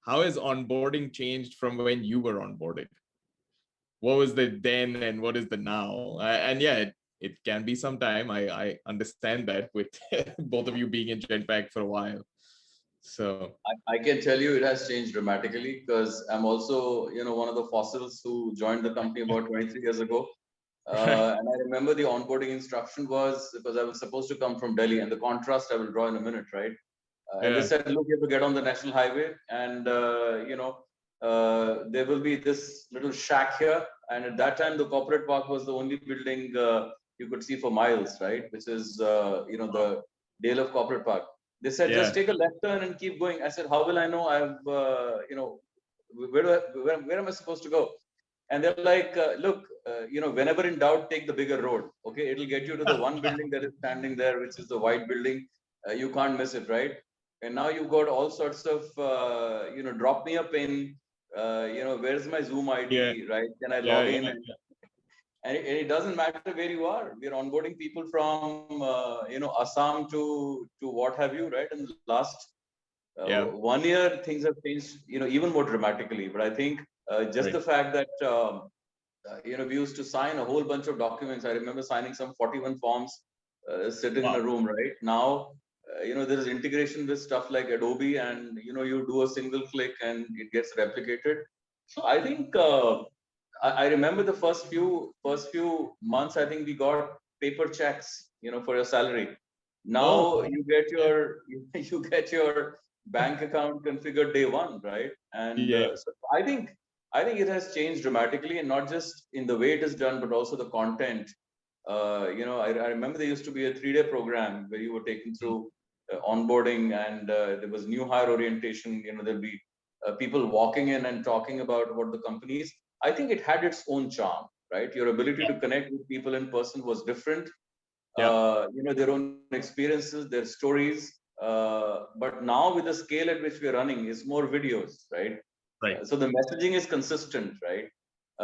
how has onboarding changed from when you were onboarded? What was the then and what is the now? And yeah, it can be some time. I understand that with both of you being in Genpact for a while. So I can tell you it has changed dramatically because I'm also, one of the fossils who joined the company about 23 years ago. And I remember the onboarding instruction was because I was supposed to come from Delhi, and the contrast I will draw in a minute, right? And they yeah, said, look, you have to get on the national highway, and there will be this little shack here. And at that time, the corporate park was the only building you could see for miles, right? Which is the Dale of Corporate Park. They said, just yeah, take a left turn and keep going. I said, how will I know? Where am I supposed to go? And they're like, look, whenever in doubt, take the bigger road. Okay, it'll get you to the one building that is standing there, which is the white building. You can't miss it, right? And now you've got all sorts of, drop me a pin. Where's my Zoom yeah, ID, right? Can I yeah, log in? yeah, And it doesn't matter where you are. We're onboarding people from, Assam to what have you, right? In the last yeah. 1 year, things have changed, even more dramatically. But I think just Right. the fact that we used to sign a whole bunch of documents. I remember signing some 41 forms sitting in a Wow. room. Right now, there is integration with stuff like Adobe, and you do a single click and it gets replicated. So I think I remember the first few months. I think we got paper checks, for your salary. Oh, Now you get yeah, your you get your bank account configured day one, right? And yeah, so I think it has changed dramatically, and not just in the way it is done, but also the content. I remember there used to be a 3-day program where you were taken through onboarding, and there was new hire orientation. There'll be people walking in and talking about what the company is. I think it had its own charm, right? Your ability to connect with people in person was different. yeah, Their own experiences, their stories. But now with the scale at which we're running, is more videos, right? right. So the messaging is consistent, right?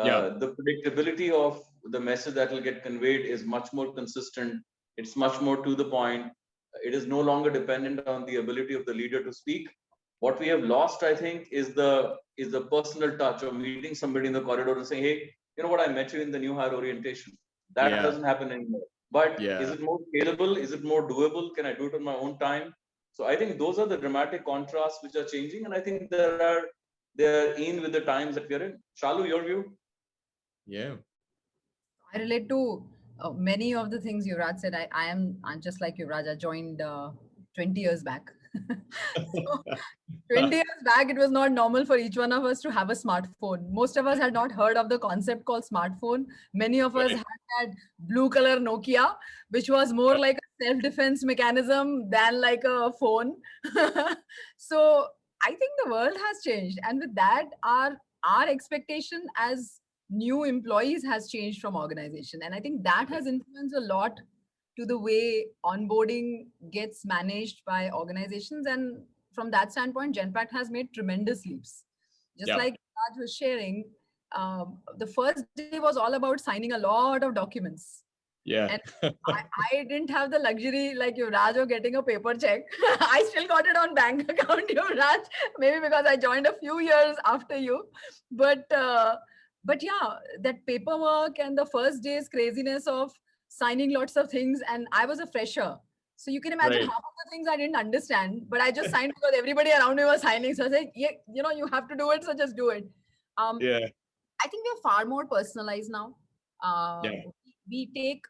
Yeah, The predictability of the message that will get conveyed is much more consistent. It's much more to the point. It is no longer dependent on the ability of the leader to speak. What we have lost, I think, is the personal touch of meeting somebody in the corridor and saying, "Hey, you know what? I met you in the new hire orientation." That yeah, doesn't happen anymore. But is yeah. it more scalable? Is it more doable? Can I do it on my own time? So I think those are the dramatic contrasts which are changing, and I think they're in with the times that we're in. Shalu, your view? Yeah. I relate to many of the things Yuvraj said. I'm just like Yuvraj. I joined 20 years back. So 20 years back, it was not normal for each one of us to have a smartphone. Most of us had not heard of the concept called smartphone. Many of us Right. had that blue color Nokia, which was more like a self-defense mechanism than like a phone. So I think the world has changed. And with that, our expectation as new employees has changed from organization. And I think that has influenced a lot to the way onboarding gets managed by organizations. And from that standpoint, Genpact has made tremendous leaps. Just Yeah. like Raj was sharing, the first day was all about signing a lot of documents. Yeah. And I didn't have the luxury like Yuvraj of getting a paper check. I still got it on bank account, Yuvraj, maybe because I joined a few years after you. But yeah, that paperwork and the first day's craziness of signing lots of things, and I was a fresher. So you can imagine Right. half of the things I didn't understand, but I just signed because everybody around me was signing. So I said, yeah, you have to do it, so just do it. Um, Yeah. I think we're far more personalized now. Yeah. We take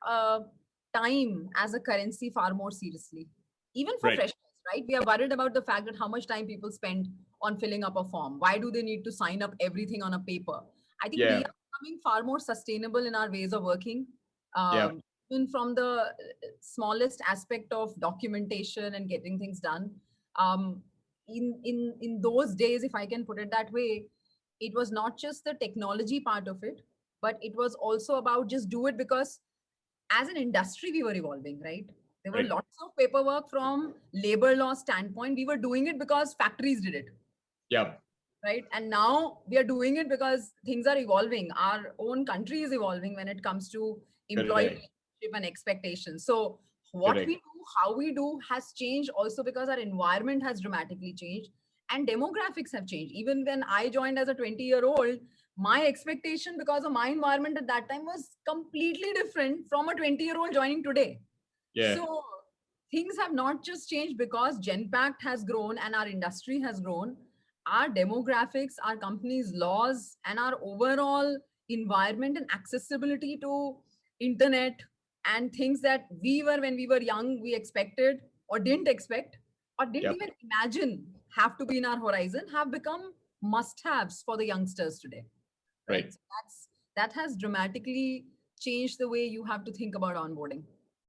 time as a currency far more seriously, even for Right. freshers, right? We are worried about the fact that how much time people spend on filling up a form. Why do they need to sign up everything on a paper? I think we Yeah. are becoming far more sustainable in our ways of working. Yeah. Even from the smallest aspect of documentation and getting things done. Um, in those days, if I can put it that way, it was not just the technology part of it, but it was also about just do it because as an industry we were evolving, right? There were Right. lots of paperwork from labor law standpoint. We were doing it because factories did it, Yeah. right? And now we are doing it because things are evolving. Our own country is evolving when it comes to employee Correct. relationship and expectations. So what we Correct. do, how we do has changed also because our environment has dramatically changed. And demographics have changed. Even when I joined as a 20-year-old, my expectation because of my environment at that time was completely different from a 20-year-old joining today. Yeah. So things have not just changed because Genpact has grown and our industry has grown. Our demographics, our company's laws, and our overall environment and accessibility to internet and things that we were when we were young, we expected or didn't expect or didn't Yep. even imagine have to be in our horizon have become must-haves for the youngsters today. Right. So that has dramatically changed the way you have to think about onboarding.